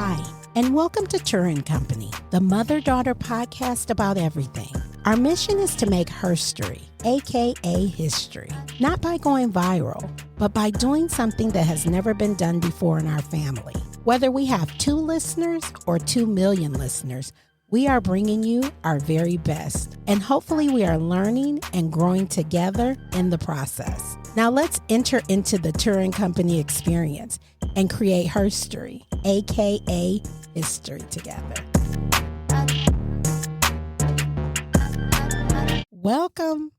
Hi, and welcome to Turra & Company, the mother-daughter podcast about everything. Our mission is to make herstory, aka history, not by going viral, but by doing something that has never been done before in our family. Whether we have 2 listeners or 2 million listeners, we are bringing you our very best, and hopefully we are learning and growing together in the process. Now let's enter into the Turra & Company experience and create herstory, aka history, together. Welcome.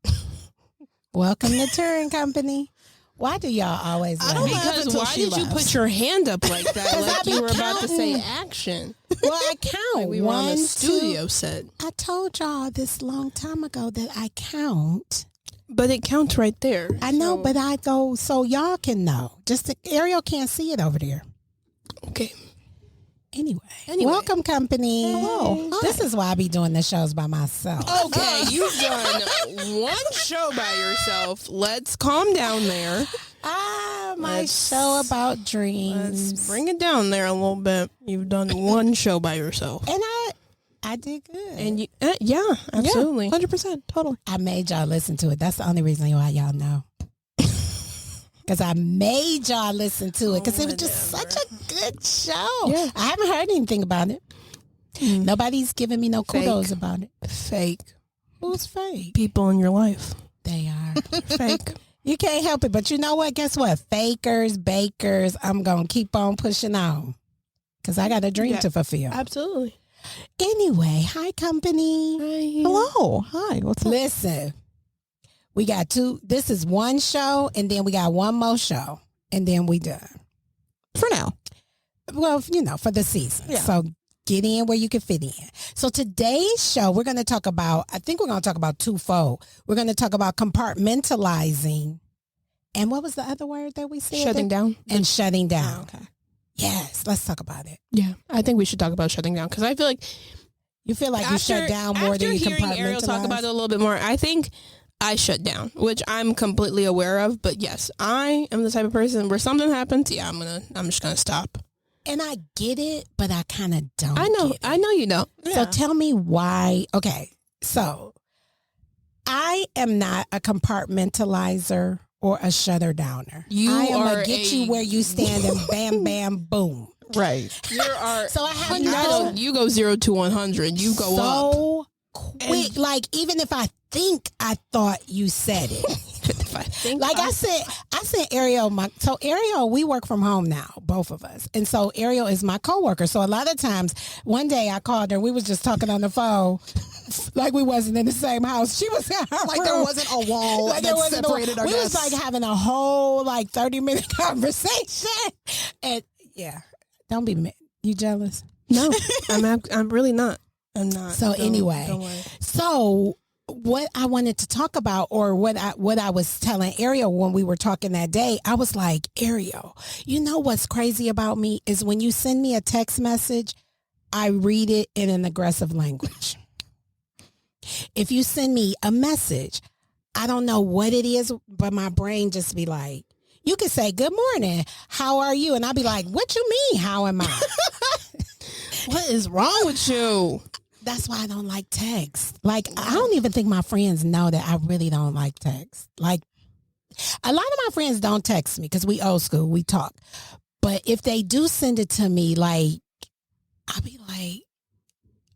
Welcome to Turra & Company. Why do y'all always laugh? Because why did you put your hand up like that? Like you were about to say action. Well, I count. Like we were on a studio set. I told y'all this long time ago that I count. But it counts right there. I know, but I go so y'all can know. Ariel can't see it over there. Okay. Anyway. Welcome, company. Hello. This is why I be doing the shows by myself. Okay, you've done one show by yourself. Let's calm down there. My show about dreams. Let's bring it down there a little bit. You've done one show by yourself. And I did good. And you, yeah, absolutely. 100%. Totally. I made y'all listen to it. That's the only reason why y'all know. Because I made y'all listen to it. Because it was just such a good show. Yeah. I haven't heard anything about it. Nobody's giving me no kudos about it. Fake. Who's fake? People in your life. They are. Fake. You can't help it. But you know what? Guess what? Fakers, bakers, I'm going to keep on pushing on. Because I got a dream to fulfill. Absolutely. Anyway, hi, company. Hi. Hello. Hi. What's up? Listen, we got 2. This is one show, and then we got one more show, and then we done. For now. Well, for the season. Yeah. So get in where you can fit in. So today's show, we're going to talk about, I think we're going to talk about twofold. We're going to talk about compartmentalizing. And what was the other word that we said? Shutting down. And shutting down. Oh, okay. Yes, let's talk about it. Yeah, I think we should talk about shutting down because I feel like you feel like you shut down more than you compartmentalize. After hearing Ariel talk about it a little bit more, I think I shut down, which I'm completely aware of. But yes, I am the type of person where something happens. Yeah, I'm just gonna stop. And I get it, but I kind of don't. I know you don't. So tell me why. Okay, so I am not a compartmentalizer or a shutter downer. I am gonna get you where you stand and bam, bam, boom. Right. So I have you go 0 to 100. You go up so quick. Like even if I think I thought you said it. I sent Ariel so Ariel, we work from home now, both of us. And so Ariel is my coworker. So a lot of times, one day I called her, we was just talking on the phone, like we wasn't in the same house. She was in her room. There wasn't a wall that separated our We was desks. like having a whole 30-minute conversation. And yeah, don't be mad. You jealous? No, I'm really not. I'm not. So anyway, don't worry. So what I wanted to talk about, or what I was telling Ariel when we were talking that day, I was like, Ariel, you know what's crazy about me is when you send me a text message, I read it in an aggressive language. If you send me a message, I don't know what it is, but my brain just be like, you can say, good morning, how are you? And I'll be like, what you mean, how am I? What is wrong with you? That's why I don't like text. I don't even think my friends know that I really don't like text. A lot of my friends don't text me because we old school, we talk. But if they do send it to me, I'll be like,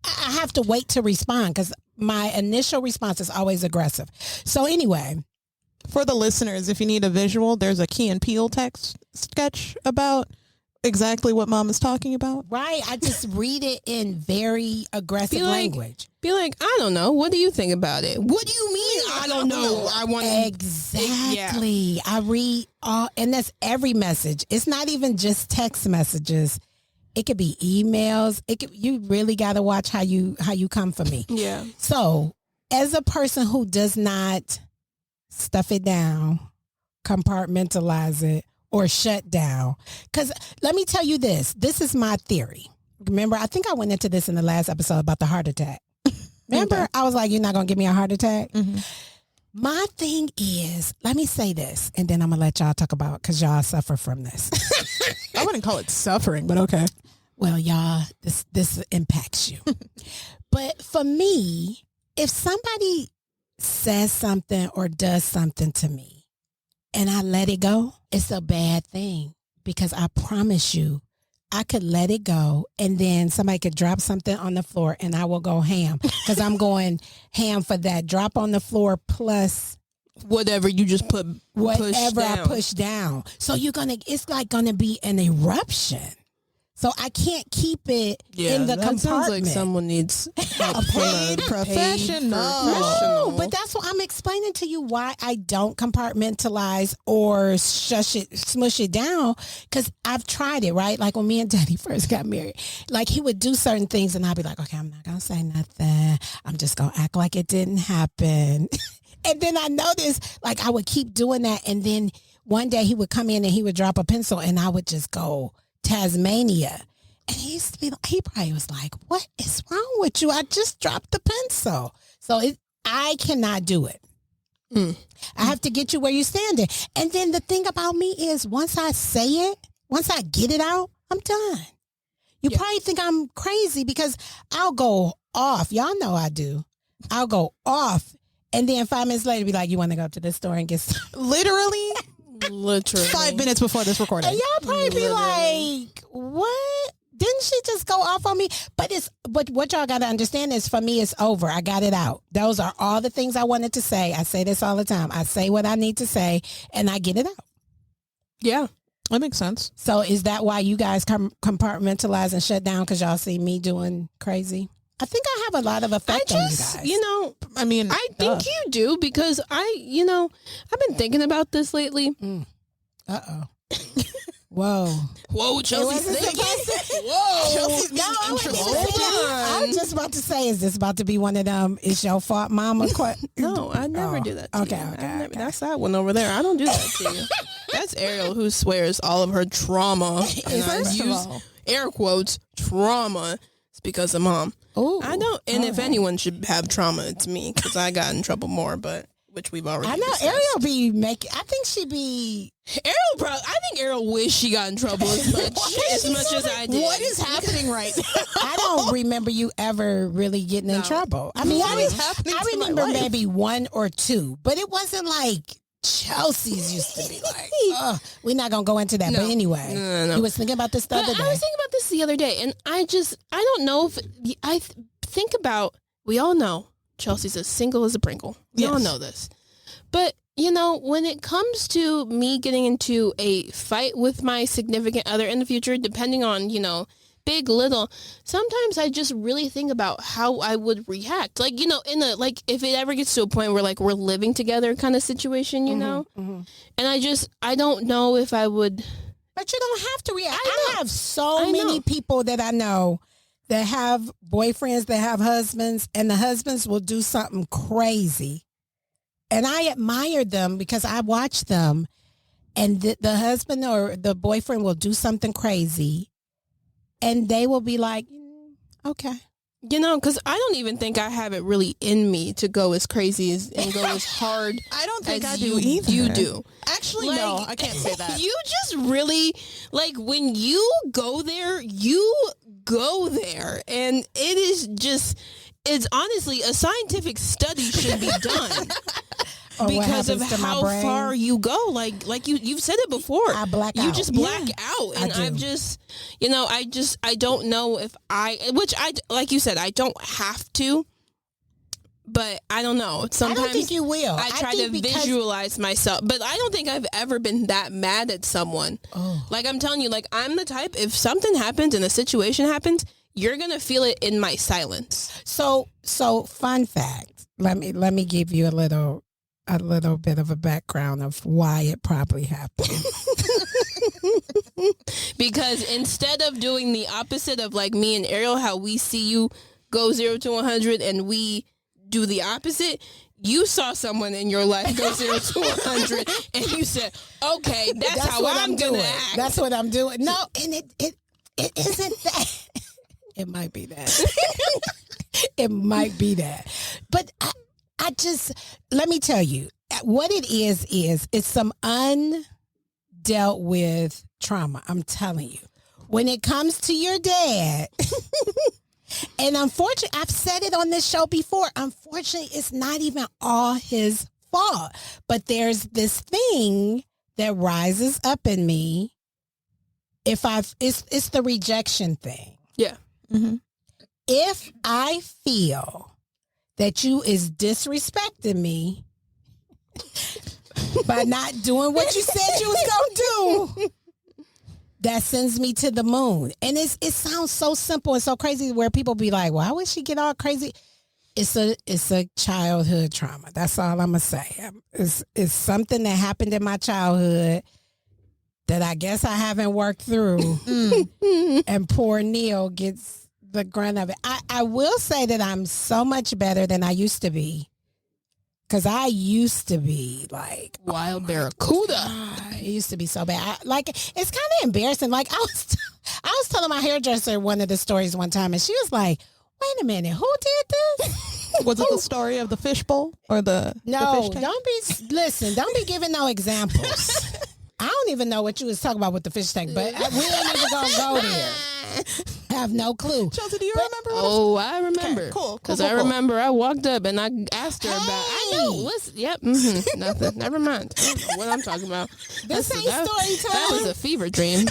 I have to wait to respond because my initial response is always aggressive. So anyway. For the listeners, if you need a visual, there's a Key and Peele text sketch about exactly what Mom is talking about. Right. I just read it in very aggressive language. Be like, I don't know. What do you think about it? What do you mean? I don't know. I want exactly. Yeah. I read all, and that's every message. It's not even just text messages. It could be emails. You really got to watch how you come for me. Yeah. So as a person who does not stuff it down, compartmentalize it, or shut down. Because let me tell you this is my theory. Remember, I think I went into this in the last episode about the heart attack. Remember, okay. I was like, you're not going to give me a heart attack? Mm-hmm. My thing is, let me say this, and then I'm going to let y'all talk about it because y'all suffer from this. I wouldn't call it suffering, but okay. Well, y'all, this impacts you. But for me, if somebody says something or does something to me and I let it go, it's a bad thing, because I promise you, I could let it go and then somebody could drop something on the floor and I will go ham, because I'm going ham for that drop on the floor plus whatever you just whatever I push down. So it's like gonna be an eruption. So I can't keep it in the compartment. Sounds like someone needs a paid professional. No, but that's what I'm explaining to you, why I don't compartmentalize or smush it down, because I've tried it, right? Like when me and Daddy first got married, like he would do certain things and I'd be like, okay, I'm not going to say nothing. I'm just going to act like it didn't happen. And then I noticed, like, I would keep doing that. And then one day he would come in and he would drop a pencil and I would just go Tasmania. And he used to be, he probably was like, what is wrong with you? I just dropped the pencil. So I cannot do it. I have to get you where you're standing. And then the thing about me is, once I say it, once I get it out, I'm done. You probably think I'm crazy because I'll go off. Y'all know I do. I'll go off. And then 5 minutes later, be like, you want to go to the store and get some? Literally 5 minutes before this recording. And y'all probably be like, what? Didn't she just go off on me? But what y'all got to understand is, for me, it's over. I got it out. Those are all the things I wanted to say. I say this all the time. I say what I need to say and I get it out. Yeah. That makes sense. So is that why you guys compartmentalize and shut down, because y'all see me doing crazy? I think I have a lot of effect on you guys. I mean, I think you do, because I've been thinking about this lately. Uh-oh. Whoa, Chelse's thinking. Whoa. Chelse's being introspective. I was just about to say, is this about to be one of them, it's your fault, mama? No, I never do that to you. Okay. That's that one over there. I don't do that to you. That's Ariel, who swears all of her trauma, and I use air quotes, trauma, it's because of mom. Ooh, I don't, and if anyone should have trauma, it's me, because I got in trouble more, but which we've already discussed. Ariel be making, I think she be... I think Ariel wish she got in trouble as much as I did. What is happening right now? I don't remember you ever really getting in trouble. I mean, I remember maybe one or two, but it wasn't like Chelsea's used to be like, we're not going to go into that. But anyway, no. you was thinking about this the other day. I was thinking about this the other day, and I don't know if, think about, we all know Chelsea's as single as a Pringle. We all know this. But, when it comes to me getting into a fight with my significant other in the future, depending on, big, little, sometimes I just really think about how I would react. Like, if it ever gets to a point where, like, we're living together kind of situation, and I don't know if I would. But you don't have to react. I have so many people that I know that have boyfriends, that have husbands, and the husbands will do something crazy. And I admire them because I watch them, and the husband or the boyfriend will do something crazy, and they will be like, okay. Because I don't even think I have it really in me to go as crazy and go as hard. I don't think I do either. You do. Actually, no, I can't say that. You just really, like, when you go there, and it is just, it's honestly, a scientific study should be done. Because of how far you go, like you've said it before. I black out. You just black out, and I've just, I don't know if like you said, I don't have to, but I don't know. Sometimes I don't think you will. I try to visualize myself, but I don't think I've ever been that mad at someone. Like, I'm telling you, like, I'm the type, if something happens and a situation happens, you're gonna feel it in my silence. So fun fact. Let me give you a little bit of a background of why it probably happened. Because instead of doing the opposite of, like, me and Ariel, how we see you go 0 to 100 and we do the opposite, you saw someone in your life go 0 to 100 and you said, okay, that's how I'm going to act. That's what I'm doing. No, and it isn't that. It might be that. It might be that. But I just, let me tell you, what it is it's some undealt with trauma. I'm telling you. when it comes to your dad, and unfortunately, I've said it on this show before, unfortunately, it's not even all his fault. But there's this thing that rises up in me. It's the rejection thing. Yeah. Mm-hmm. If I feel that you is disrespecting me by not doing what you said you was gonna do, that sends me to the moon. And it sounds so simple and so crazy where people be like, why would she get all crazy? It's a childhood trauma. That's all I'm gonna say. It's something that happened in my childhood that I guess I haven't worked through. And poor Neil gets the grunt of it. I will say that I'm so much better than I used to be. Because I used to be like Wild barracuda. It used to be so bad. It's kind of embarrassing. Like I was telling my hairdresser one of the stories one time, and she was like, "Wait a minute, who did this?" Was it the story of the fishbowl or the No, the fish tank? don't be giving no examples. I don't even know what you was talking about with the fish tank, but we ain't even gonna go there. I have no clue. Chelsi, do you remember? Oh, I remember. Okay, cool. Because I remember I walked up and I asked her about. I know. Yep. Nothing. Never mind. I don't know what I'm talking about. This ain't story time. That was a fever dream.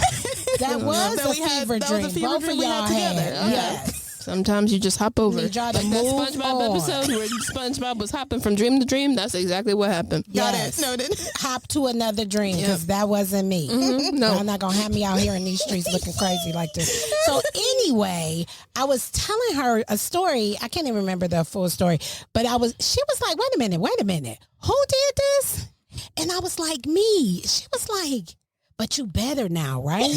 That was a fever dream. Both of y'all had. Okay. Yes. Sometimes you just hop over. Need y'all to Like that move SpongeBob on. episode where SpongeBob was hopping from dream to dream. That's exactly what happened. Yes. Noted. Hop to another dream because that wasn't me. No. I'm not gonna have me out here in these streets looking crazy like this. So anyway, I was telling her a story. I can't even remember the full story, but she was like, wait a minute, who did this? And I was like, me. She was like, but you better now, right?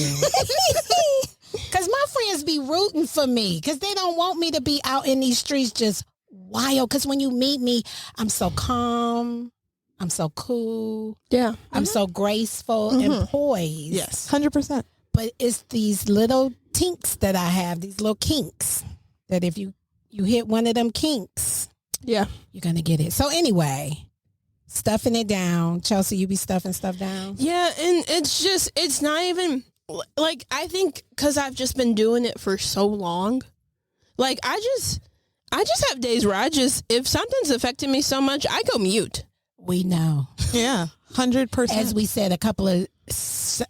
Because my friends be rooting for me because they don't want me to be out in these streets just wild. Because when you meet me, I'm so calm. I'm so cool. Yeah. I'm so graceful and poised. Yes, 100%. But it's these little tinks that I have, these little kinks, that if you hit one of them kinks, Yeah. you're going to get it. So anyway, stuffing it down. Chelsi, you be stuffing stuff down? Yeah, and it's not even, like, I think because I've just been doing it for so long, like, I just have days where if something's affecting me so much, I go mute. We know. Yeah, 100%. As we said a couple of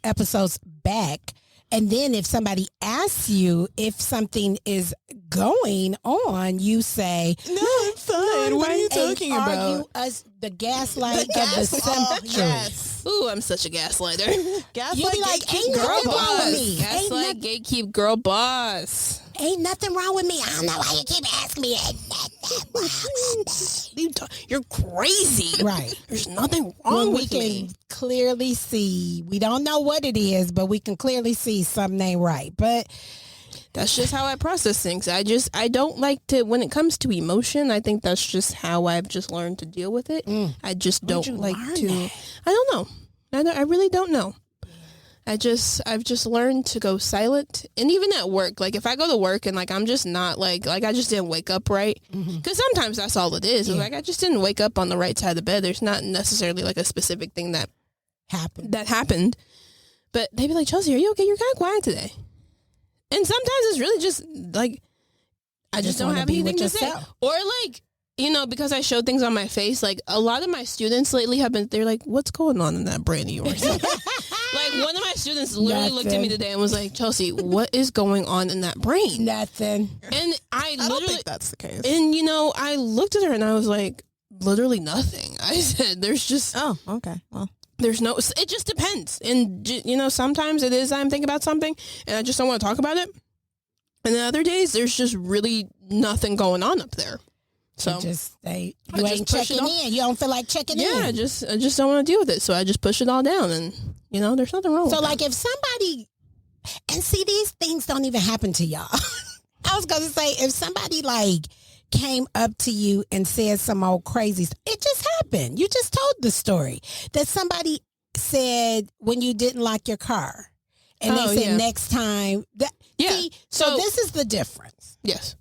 episodes back. And then if somebody asks you if something is going on, you say, no, I'm fine. What are you talking and about? argue us the gaslight of the symptom. Yes. Ooh, I'm such a gaslighter. Gaslight, You be like, gatekeep, ain't girl nothing wrong boss. with me. Gaslight, gatekeep, girl boss. Ain't nothing wrong with me. I don't know why you keep asking me. Ain't nothing wrong with me. You're crazy. Right. There's nothing wrong When we with can me. clearly see, we don't know what it is, but we can clearly see something ain't right. But That's just how I process things. I don't like to, when it comes to emotion, I think that's just how I've just learned to deal with it. I just don't you like learn to, that? I don't know. I really don't know. I've just learned to go silent. And even at work, like if I go to work and like I'm just not like I just didn't wake up right. Because sometimes that's all it is. It's like I just didn't wake up on the right side of the bed. There's not necessarily like a specific thing that happened. But they'd be like, Chelsi, are you okay? You're kind of quiet today. And sometimes it's really just like I just don't wanna have be anything with to say. yourself. Or like, because I showed things on my face, like a lot of my students lately they're like, what's going on in that brain of yours? Like one of my students literally looked at me today and was like, Chelsi, what is going on in that brain? nothing. And I don't think that's the case. and I looked at her and I was like, literally nothing. I said, there's just, Oh, okay. Well, there's no, it just depends. And, sometimes it is I'm thinking about something and I just don't want to talk about it. And the other days, there's just really nothing going on up there. So You I just ain't push it checking off. in. You don't feel like checking yeah, I in. just don't want to deal with it. So I just push it all down and, there's nothing wrong So with like if somebody, and see these things don't even happen to y'all. I was going to say if somebody like came up to you and said some old crazy stuff, it just happened. You just told the story that somebody said when you didn't lock your car. And they said next time. Yeah. See, so this is the difference. Yes.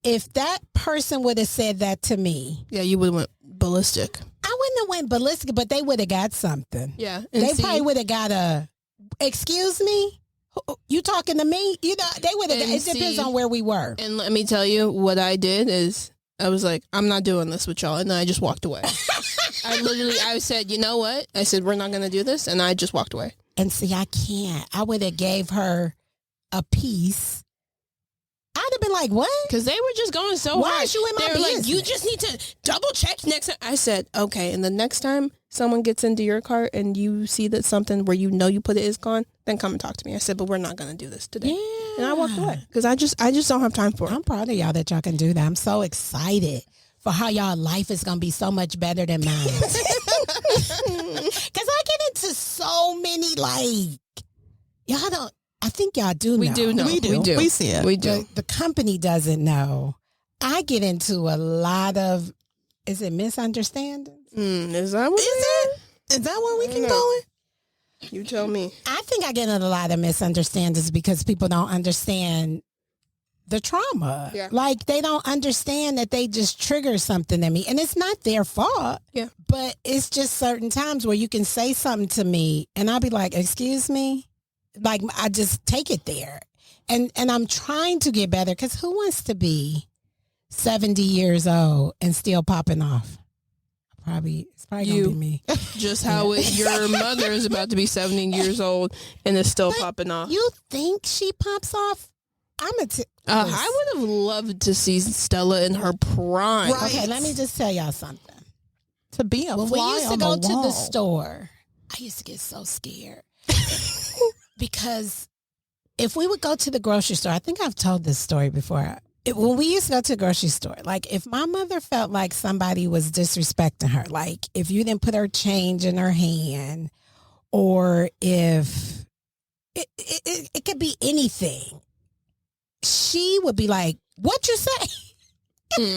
If that person would have said that to me, Yeah, you would have went ballistic. I wouldn't have went ballistic, but they would have got something. Yeah. And They probably would have got excuse me, You talking to me? You know, they would have. It depends on where we were. And let me tell you, what I did is I was like, I'm not doing this with y'all, and then I just walked away. I said, you know what? I said, we're not going to do this, and I just walked away. And see, I can't. I would have gave her a piece. I'd have been like, what? Because they were just going so Why hard. is you in my They were business? like, you just need to double check next time. I said, okay, and the next time someone gets into your cart and you see that something where you know you put it is gone, then come and talk to me. I said, but we're not going to do this today. Yeah. And I walked away because I just don't have time for it. I'm proud of y'all that y'all can do that. I'm so excited for how y'all life is going to be so much better than mine. Because I get into so many, like, y'all don't, I think y'all do know. We do know. We do. We see it. We do. The company doesn't know. I get into a lot of, is it misunderstandings? Is that what Is that what we can call it? You tell me. I think I get in a lot of misunderstandings because people don't understand the trauma. Yeah. Like, they don't understand that they just trigger something in me. And it's not their fault. Yeah. But it's just certain times where you can say something to me and I'll be like, excuse me? Like, I just take it there. And I'm trying to get better because who wants to be 70 years old and still popping off? It's probably going to be me. Just how your mother is about to be 70 years old and is still popping off. You think she pops off? I would have loved to see Stella in her prime. Right. Okay, let me just tell y'all something. To be a When fly we used to on go the to wall. the store, I used to get so scared. Because if we would go to the grocery store, I think I've told this story before. When we used to go to the grocery store, like if my mother felt like somebody was disrespecting her, like if you didn't put her change in her hand, or if it could be anything, she would be like, "What you say?"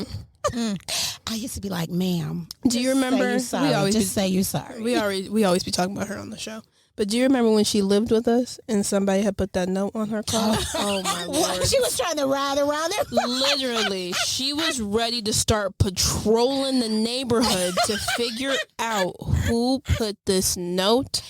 I used to be like, "Ma'am, do you remember? Say you're sorry." We always be talking about her on the show. But do you remember when she lived with us and somebody had put that note on her car? Oh my Lord! She was trying to ride around it. Literally, she was ready to start patrolling the neighborhood to figure out who put this note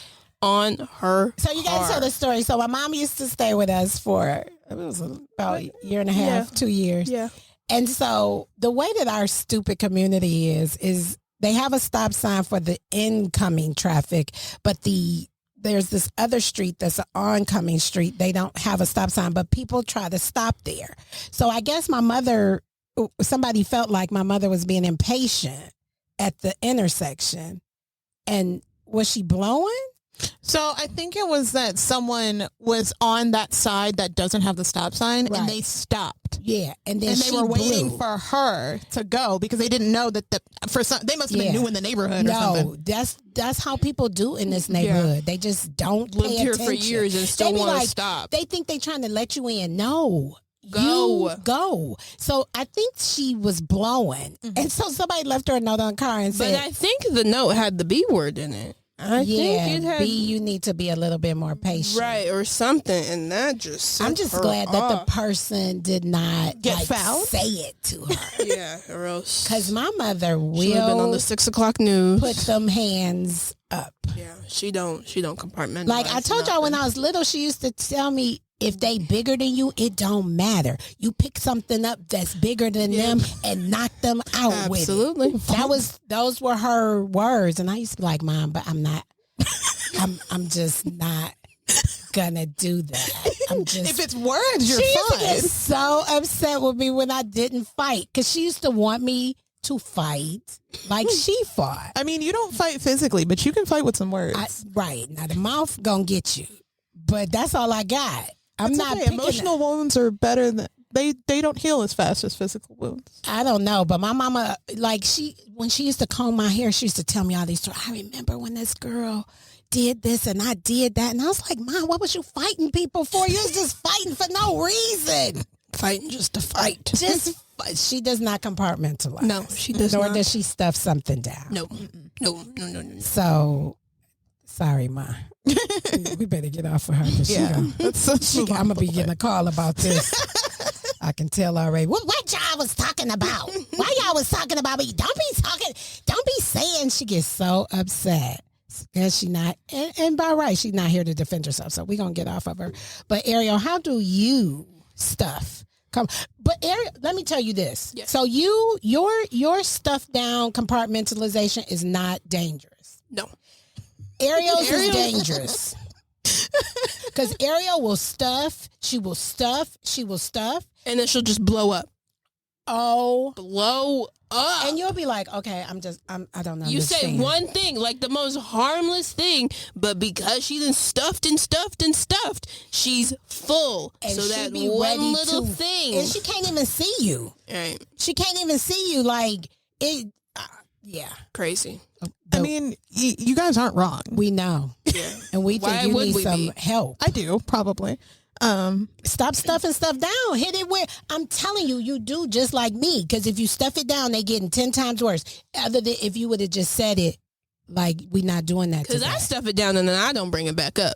on her So you got to tell the story. So my mom used to stay with us for, it was about a year and a half, 2 years. Yeah. And so the way that our stupid community is they have a stop sign for the incoming traffic, but there's this other street that's an oncoming street. They don't have a stop sign, but people try to stop there. So I guess somebody felt like my mother was being impatient at the intersection. And was she blowing? So I think it was that someone was on that side that doesn't have the stop sign, Right. and they stopped. Yeah, and then And they were waiting for her to go because they didn't know that they must have been new in the neighborhood or something. No, that's how people do in this neighborhood. They just don't Lived pay here attention. for years and still They be want to like, stop. They think they trying to let you in. No. Go. You go. So I think she was blowing. And so somebody left her a note on the car and But said, I think the note had the B word in it. I think it had you need to be a little bit more patient. right or something, and that just I'm just glad that the person did not Get fouled? say it to her. yeah, or else Because my mother she have been on will the 6 o'clock news. put them hands up. Yeah, she don't compartmentalize. Like I told y'all when I was little, she used to tell me, if they bigger than you, it don't matter. You pick something up that's bigger than them and knock them out with it. Absolutely. Those were her words, and I used to be like, Mom, but I'm not. I'm just not gonna do that. I'm just. If it's words, you're she used to fine. get so upset with me when I didn't fight because she used to want me to fight like she fought. I mean, you don't fight physically, but you can fight with some words. Right now, the mouth gonna get you, but that's all I got. I'm It's not okay. picking Emotional wounds are better than they don't heal as fast as physical wounds. I don't know, but my mama, like when she used to comb my hair, she used to tell me all these stories. I remember when this girl did this and I did that, and I was like, Mom, what was you fighting people for? You was just fighting for no reason. Fighting just to fight. Just she does not compartmentalize. No, she does Nor not. does she stuff something down. No. So sorry, Ma. We better get off of her. I'm gonna be getting a call about this. I can tell already. What y'all was talking about? Why y'all was talking about me? Don't be saying. She gets so upset. Yes, because she not, and by right, she's not here to defend herself. So we're gonna get off of her. But Ariel, how do you stuff come? But Ariel, let me tell you this. Yes. So your stuff down compartmentalization is not dangerous. No. Ariel's is dangerous. Because Ariel will stuff, she will stuff, and then she'll just blow up. Oh, Blow up. and you'll be like, okay, I don't know. You say one thing, like the most harmless thing, but because she done stuffed and stuffed and stuffed, she's full. And so she that be one ready little to, thing. and she can't even see you. Right. She can't even see you. Like it. Yeah. Crazy. I mean, you guys aren't wrong. We know. Yeah. And we think Why you would need we some be? help. I do, probably. Stop stuffing stuff down. Hit it where I'm telling you, you do just like me. Because if you stuff it down, they getting 10 times worse. Other than if you would have just said it, like we not doing that. Because I stuff it down and then I don't bring it back up.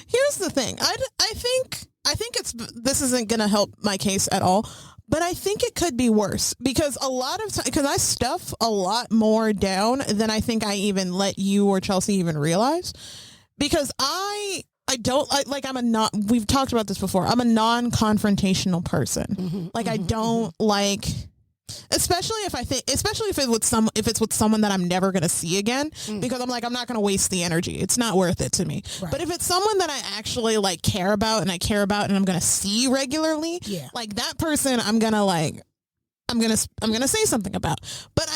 Here's the thing. I think this isn't going to help my case at all, but I think it could be worse because a lot of times, because I stuff a lot more down than I think I even let you or Chelsi even realize, because we've talked about this before. I'm a non-confrontational person. Mm-hmm, I don't like, especially if it's with someone that I'm never going to see again, because I'm like, I'm not going to waste the energy. It's not worth it to me. Right. But if it's someone that I actually care about and I'm going to see regularly, Yeah. like that person, I'm going to say something about, but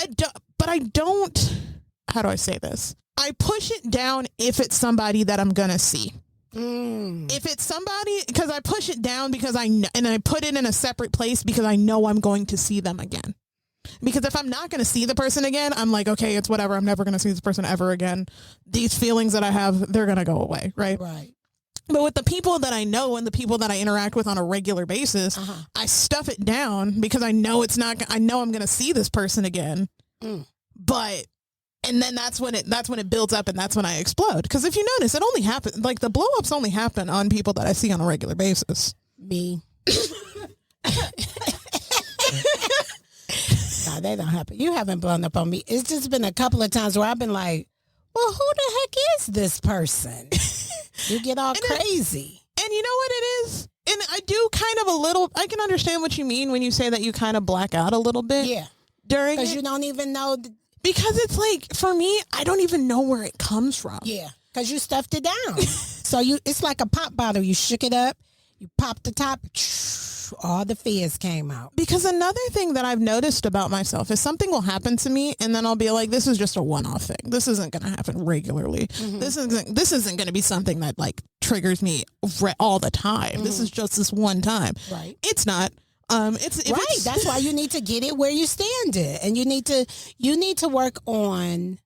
I don't, how do I say this? I push it down if it's somebody that I'm going to see. If it's somebody, because I push it down because and I put it in a separate place because I know I'm going to see them again. Because if I'm not going to see the person again, I'm like, okay, it's whatever. I'm never going to see this person ever again. These feelings that I have, they're going to go away. Right. Right. But with the people that I know and the people that I interact with on a regular basis, I stuff it down because I know I know I'm going to see this person again. But and then that's when it builds up and that's when I explode. Because if you notice, it only happens, like the blow ups only happen on people that I see on a regular basis. Me. No, they don't happen. You haven't blown up on me. It's just been a couple of times where I've been like, well, who the heck is this person? You get all crazy. And you know what it is? And I do kind of I can understand what you mean when you say that you kind of black out a little bit. Yeah. During Because you don't even know. Because it's like, for me, I don't even know where it comes from. Yeah. Because you stuffed it down. So it's like a pop bottle. You shook it up. You popped the top. All the fizz came out. Because another thing that I've noticed about myself is something will happen to me and then I'll be like, this is just a one-off thing. This isn't going to happen regularly. This isn't going to be something that triggers me all the time. This is just this one time. Right. It's not. That's why you need to get it where you stand it. And you need to work on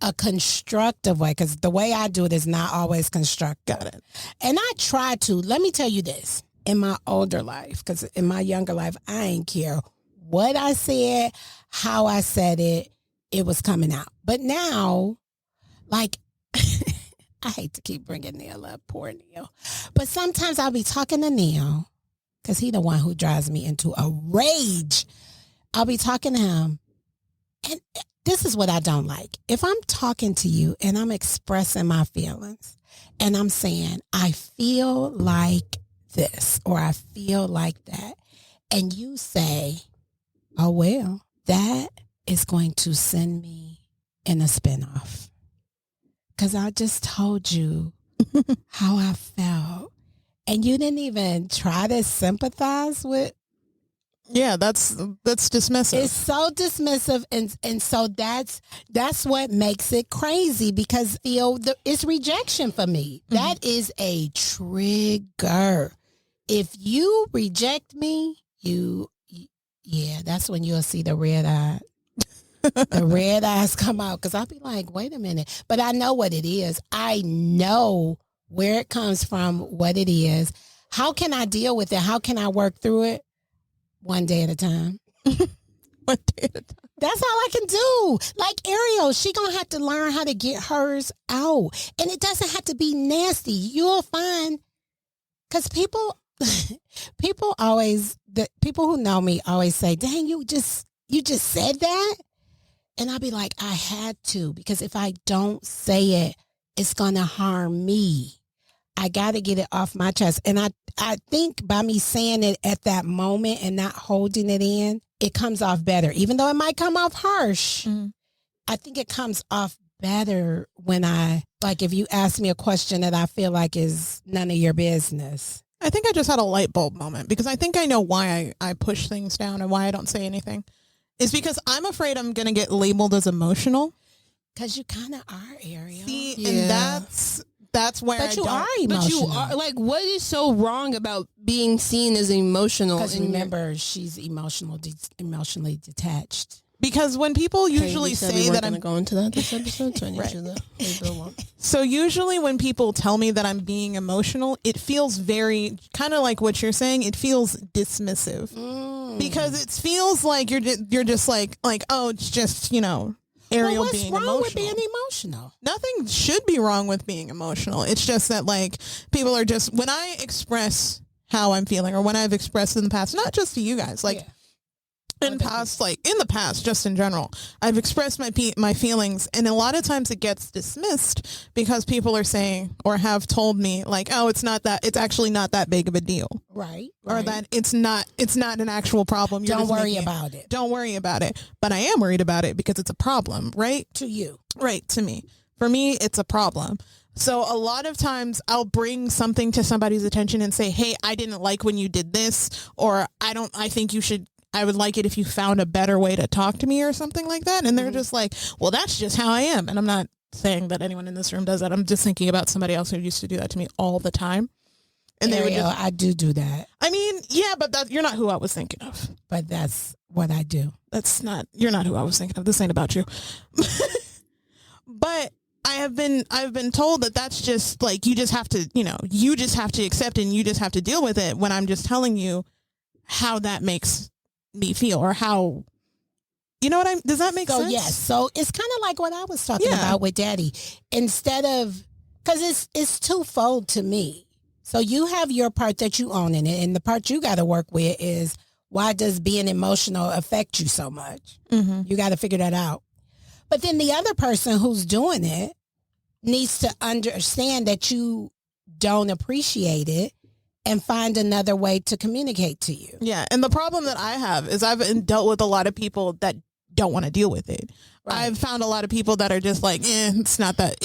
a constructive way, because the way I do it is not always constructive. Got it. And I try to. Let me tell you this. In my older life, because in my younger life, I ain't care what I said, how I said it, it was coming out. But now, I hate to keep bringing Neil up, poor Neil. But sometimes I'll be talking to Neil, because he the one who drives me into a rage. I'll be talking to him, and this is what I don't like. If I'm talking to you and I'm expressing my feelings, and I'm saying, I feel like this, or I feel like that, and you say, oh, well, that is going to send me in a spinoff. Because I just told you how I felt. And you didn't even try to sympathize with. Yeah, that's dismissive. It's so dismissive, and so that's what makes it crazy, because it's rejection for me. That is a trigger. If you reject me, that's when you'll see the red eye. The red eyes come out, because I'll be like, wait a minute. But I know what it is. I know where it comes from, what it is. How can I deal with it? How can I work through it? One day at a time. One day at a time. That's all I can do. Like Ariel, she gonna have to learn how to get hers out. And it doesn't have to be nasty. You'll find, because people always, the people who know me always say, dang, you just said that. And I'll be like, I had to, because if I don't say it, it's going to harm me. I got to get it off my chest. And I think by me saying it at that moment and not holding it in, it comes off better. Even though it might come off harsh, I think it comes off better when if you ask me a question that I feel like is none of your business. I think I just had a light bulb moment, because I think I know why I push things down and why I don't say anything. It's because I'm afraid I'm going to get labeled as emotional. Because you kind of are, Ariel. See, and that's where but you are emotional. But you are, like, what is so wrong about being seen as emotional? Because remember, she's emotionally detached. Because when people usually say that I'm going to that this episode, so I need you to leave it alone. So usually when people tell me that I'm being emotional, it feels very kind of like what you're saying. It feels dismissive because it feels like you're just like oh, it's just Ariel what's being wrong emotional. with being emotional? Nothing should be wrong with being emotional. It's just that like people are just, when I express how I'm feeling, or when I've expressed in the past, not just to you guys, like. In the past, just in general, I've expressed my feelings, and a lot of times it gets dismissed because people are saying or have told me like, oh, it's actually not that big of a deal. Right. Or that it's not an actual problem. Don't worry about it. Don't worry about it. But I am worried about it because it's a problem, right? To you. Right, to me. For me, it's a problem. So a lot of times I'll bring something to somebody's attention and say, hey, I didn't like when you did this, or I think you should, I would like it if you found a better way to talk to me or something like that. And they're just like, well, that's just how I am. And I'm not saying that anyone in this room does that. I'm just thinking about somebody else who used to do that to me all the time. And Ariel, they would I do that. I mean, yeah, but you're not who I was thinking of. But that's what I do. You're not who I was thinking of. This ain't about you. But I've been told that that's just like, you just have to, you just have to accept and you just have to deal with it, when I'm just telling you how that makes me feel, or how, does that make sense? Yes. So it's kind of like what I was talking about with Daddy. Instead of, because it's twofold to me. So you have your part that you own in it, and the part you got to work with is, why does being emotional affect you so much? Mm-hmm. You got to figure that out. But then the other person who's doing it needs to understand that you don't appreciate it and find another way to communicate to you. Yeah. And the problem that I have is I've dealt with a lot of people that don't want to deal with it. Right. I've found a lot of people that are just like, it's not that.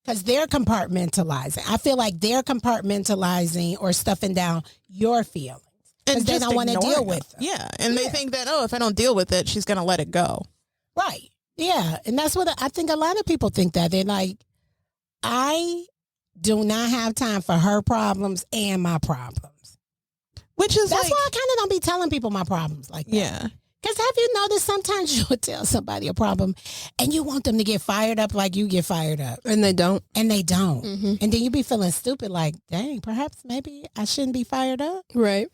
Because they're compartmentalizing. I feel like they're compartmentalizing or stuffing down your feelings. Because they don't want to deal with them. Yeah. And they think that, if I don't deal with it, she's going to let it go. Right. Yeah. And that's what I think a lot of people think, that they're like, I do not have time for her problems and my problems. Which is that's why I kind of don't be telling people my problems like that. Yeah. Because have you noticed sometimes you would tell somebody a problem and you want them to get fired up like you get fired up. And they don't. Mm-hmm. And then you be feeling stupid like, dang, perhaps maybe I shouldn't be fired up. Right.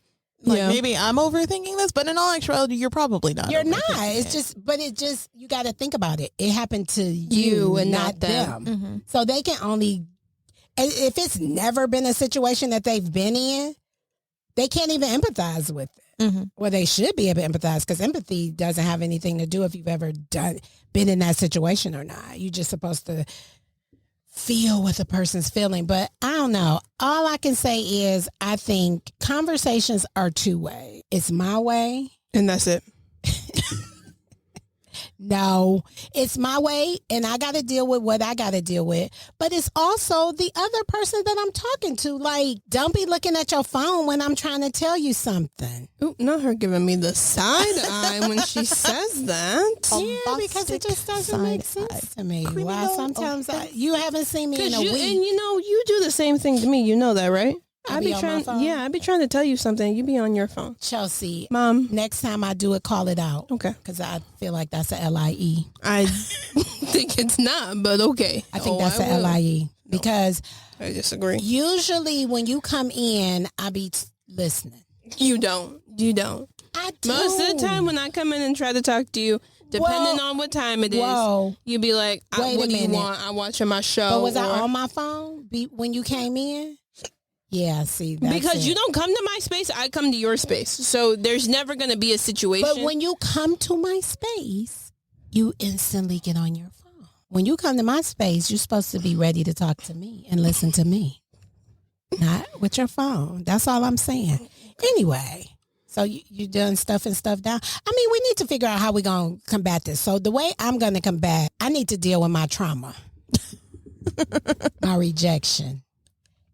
Like maybe I'm overthinking this, but in all actuality, you're probably not. You're not. It's just, you got to think about it. It happened to you and not them. Mm-hmm. So they can only, if it's never been a situation that they've been in, they can't even empathize with it. Mm-hmm. Well, they should be able to empathize, because empathy doesn't have anything to do if you've ever been in that situation or not. You're just supposed to feel what the person's feeling. But I don't know. All I can say is I think conversations are two-way. It's my way. And that's it. No, it's my way, and I got to deal with what I got to deal with. But it's also the other person that I'm talking to. Like, don't be looking at your phone when I'm trying to tell you something. Ooh, not her giving me the side eye when she says that. Yeah, because it just doesn't make sense to me. Why sometimes you haven't seen me in a week. And you do the same thing to me. You know that, right? I be trying to tell you something. You be on your phone. Chelsea, Mom, next time I do it, call it out. Okay. Because I feel like that's a LIE. I think it's not, but okay. I think that's a LIE. Because I disagree. Usually when you come in, I be listening. You don't. I do. Most of the time when I come in and try to talk to you, depending on what time it is, you be like, what do you want? I'm watching my show. But was I on my phone when you came in? Yeah, see, that's because you don't come to my space, I come to your space. So there's never going to be a situation. But when you come to my space, you instantly get on your phone. When you come to my space, you're supposed to be ready to talk to me and listen to me. Not with your phone. That's all I'm saying. Anyway, so you done stuffing stuff down. I mean, we need to figure out how we're going to combat this. So the way I'm going to combat, I need to deal with my trauma, my rejection.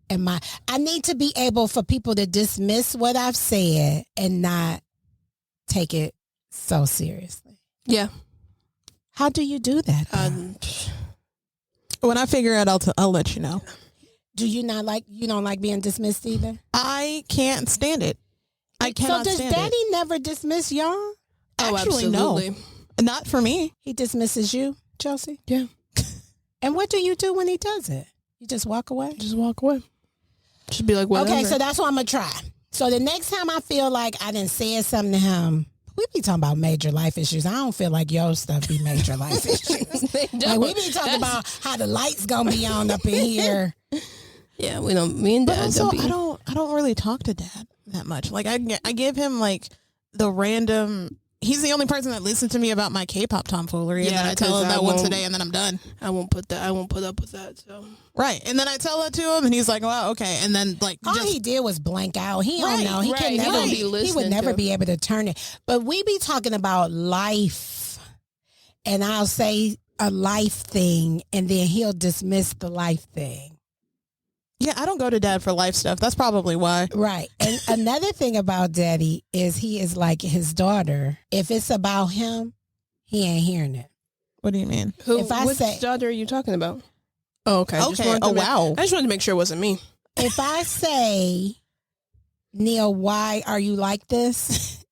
And I need to be able for people to dismiss what I've said and not take it so seriously. Yeah. How do you do that? When I figure it out, I'll let you know. Do you not like, you don't like being dismissed either? I can't stand it. I cannot stand it. So does Daddy never dismiss y'all? Oh, Actually, absolutely. no. Not for me. He dismisses you, Chelsi? Yeah. And what do you do when he does it? You just walk away? Just walk away. Just be like, whatever. Okay, so that's what I'm going to try. So the next time I feel like I done said something to him, we be talking about major life issues. I don't feel like your stuff be major life issues. Like we be talking about how the lights going to be on up in here. Yeah, we don't. Me and Dad. But also, I don't really talk to Dad that much. Like I give him like the random. He's the only person that listens to me about my K-pop tomfoolery, and then I tell him that once a day, and then I'm done. I won't put up with that. So right, and then I tell it to him, and he's like, "Well, okay," and then like all he did was blank out. He don't know. He can never. He would never be able to turn it. But we be talking about life, and I'll say a life thing, and then he'll dismiss the life thing. Yeah, I don't go to Dad for life stuff. That's probably why. Right. And another thing about Daddy is he is like his daughter. If it's about him, he ain't hearing it. What do you mean? Which daughter are you talking about? Oh, okay. Okay. Wow. I just wanted to make sure it wasn't me. If I say, Neil, why are you like this?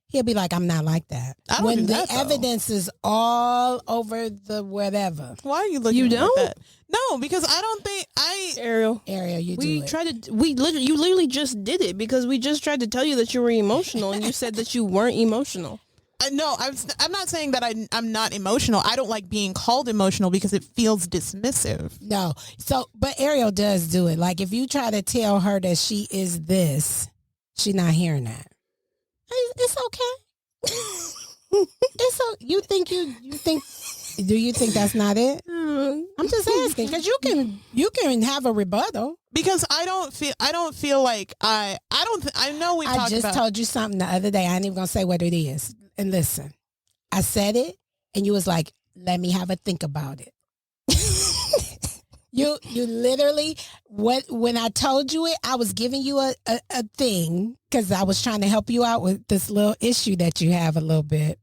He'll be like, I'm not like that. I don't when do the that, evidence is all over the whatever. Why are you looking you at don't? that? No, because I don't think Ariel, you do it. You literally just did it because we just tried to tell you that you were emotional and you said that you weren't emotional. No, I'm not saying that I'm not emotional. I don't like being called emotional because it feels dismissive. No. So, but Ariel does do it. Like if you try to tell her that she is this, she's not hearing that. It's okay. Do you think that's not it? I'm just asking because you can have a rebuttal. Because I don't feel like I know we talked about. I just told you something the other day. I ain't even gonna say what it is. And listen, I said it, and you was like, "Let me have a think about it." You literally when I told you it, I was giving you a thing because I was trying to help you out with this little issue that you have a little bit,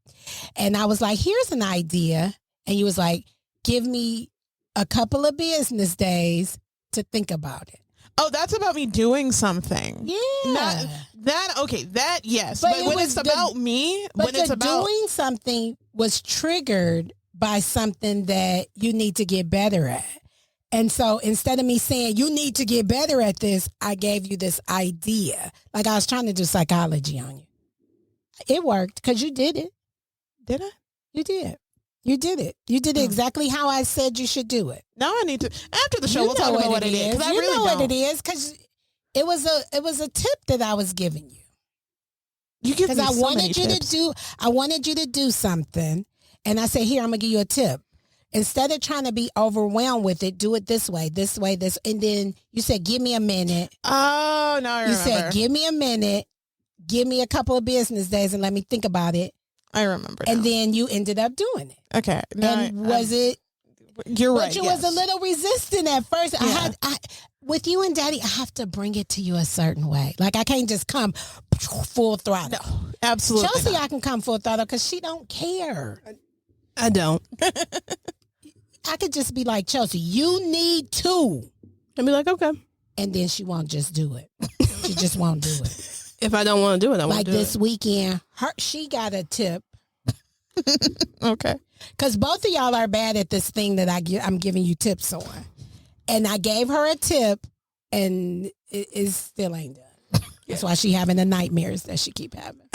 and I was like, "Here's an idea," and you was like, "Give me a couple of business days to think about it." Oh, that's about me doing something. Yeah. That yes. But when it's about me, when it's about doing something was triggered by something that you need to get better at. And so instead of me saying, you need to get better at this, I gave you this idea. Like I was trying to do psychology on you. It worked because you did it. Did I? You did. You did it. You did it exactly how I said you should do it. Now I need to, after the show, we'll talk about what it is. You know what it is because it was a tip that I was giving you. You give me I wanted you to do something. And I said, here, I'm going to give you a tip. Instead of trying to be overwhelmed with it, do it this way. And then you said, give me a minute. Oh, no, I remember. You said, give me a minute. Give me a couple of business days and let me think about it. I remember now. And then you ended up doing it. Okay. You're right. But you was a little resistant at first. Yeah. With you and Daddy, I have to bring it to you a certain way. Like I can't just come full throttle. No, absolutely Chelsi, not. I can come full throttle because she don't care. I don't. I could just be like, Chelsi, you need to. And be like, okay. And then she won't just do it. She just won't do it. If I don't want to do it, I won't do it. Like this weekend, she got a tip. Okay. Because both of y'all are bad at this thing that I'm giving you tips on. And I gave her a tip, and it still ain't done. That's why she having the nightmares that she keep having.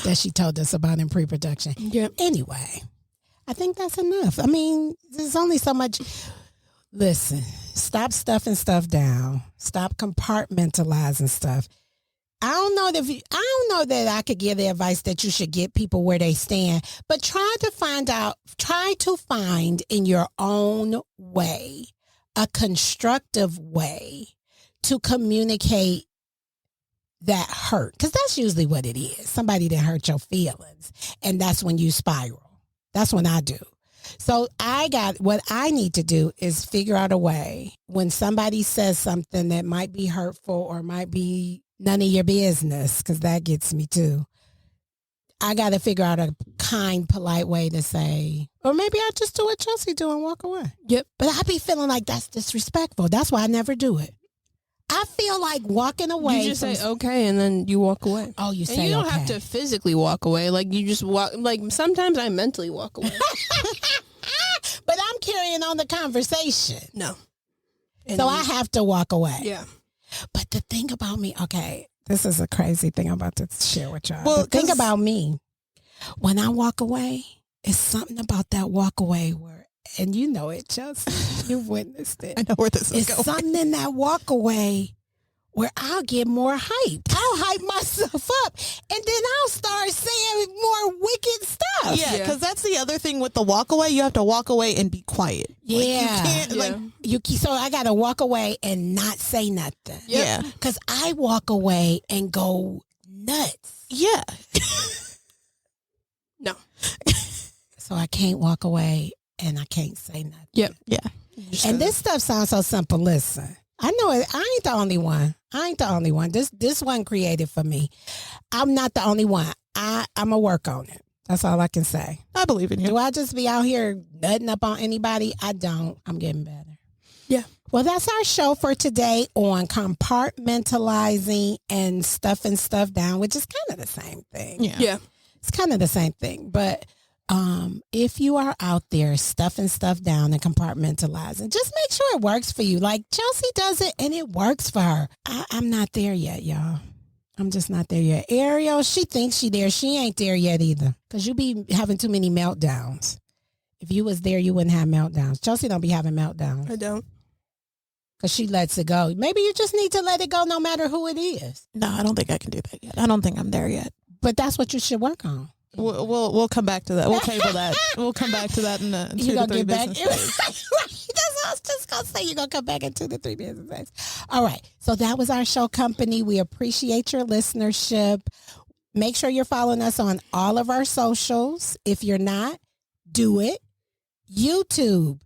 That she told us about in pre-production. Yep. Anyway, I think that's enough. I mean, there's only so much. Listen, stop stuffing stuff down. Stop compartmentalizing stuff. I don't know that I could give the advice that you should get people where they stand, but try to find in your own way a constructive way to communicate that hurt, because that's usually what it is. Somebody that hurt your feelings, and that's when you spiral. That's when I do. So what I need to do is figure out a way when somebody says something that might be hurtful or might be none of your business, because that gets me too. I got to figure out a kind, polite way to say, or maybe I just do what Chelsi do and walk away. Yep. But I be feeling like that's disrespectful. That's why I never do it. I feel like walking away. You just say okay, and then you walk away. Oh, you say okay. And you don't have to physically walk away. Like, you just walk. Like, sometimes I mentally walk away. But I'm carrying on the conversation. No. So I have to walk away. Yeah. But the thing about me, okay, this is a crazy thing I'm about to share with y'all. Well, the thing about me, when I walk away, it's something about that walk away where, and you know it, Chelsi, you've witnessed it. I know where this is It's going. something in that walk away where I'll get more hyped. I'll hype myself up, and then I'll start saying more wicked stuff. Yeah, because that's the other thing with the walk away. You have to walk away and be quiet. Yeah. Like, you can't, like, So I got to walk away and not say nothing. yeah. Because I walk away and go nuts. Yeah. No. So I can't walk away and I can't say nothing. Yep. Yeah. And this stuff sounds so simple. Listen, I know it. I ain't the only one. This one created for me. I'm not the only one. I'm going to work on it. That's all I can say. I believe in you. Do I just be out here nutting up on anybody? I don't. I'm getting better. Yeah. Well, that's our show for today on compartmentalizing and stuffing stuff down, which is kind of the same thing. Yeah. It's kind of the same thing. But if you are out there stuffing stuff down and compartmentalizing, just make sure it works for you. Like Chelsi does it and it works for her. I'm not there yet, y'all. I'm just not there yet. Ariel, she thinks she there. She ain't there yet either. Because you be having too many meltdowns. If you was there, you wouldn't have meltdowns. Chelsi don't be having meltdowns. I don't. Because she lets it go. Maybe you just need to let it go no matter who it is. No, I don't think I can do that yet. I don't think I'm there yet. But that's what you should work on. We'll come back to that. We'll table that. We'll come back to that in 2 to 3 business days. That's what I was just going to say. You're going to come back in 2 to 3 business days. All right. So that was our show company. We appreciate your listenership. Make sure you're following us on all of our socials. If you're not, do it. YouTube.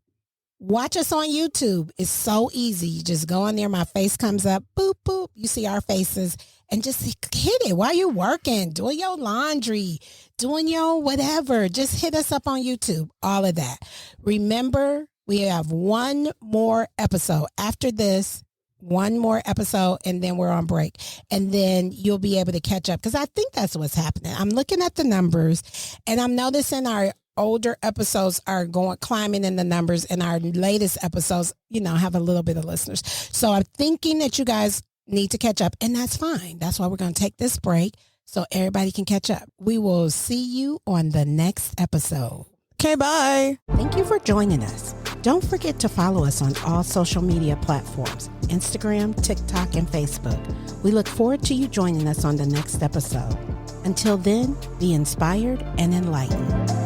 Watch us on YouTube. It's so easy. You just go in there. My face comes up. Boop, boop. You see our faces. And just hit it while you're working, doing your laundry, doing your whatever. Just hit us up on YouTube, all of that. Remember, we have one more episode. After this, one more episode, and then we're on break. And then you'll be able to catch up, because I think that's what's happening. I'm looking at the numbers, and I'm noticing our older episodes are climbing in the numbers, and our latest episodes, have a little bit of listeners. So I'm thinking that you guys need to catch up, and that's fine. That's why we're going to take this break so everybody can catch up. We will see you on the next episode. Okay, bye. Thank you for joining us. Don't forget to follow us on all social media platforms, Instagram, TikTok, and Facebook. We look forward to you joining us on the next episode. Until then, be inspired and enlightened.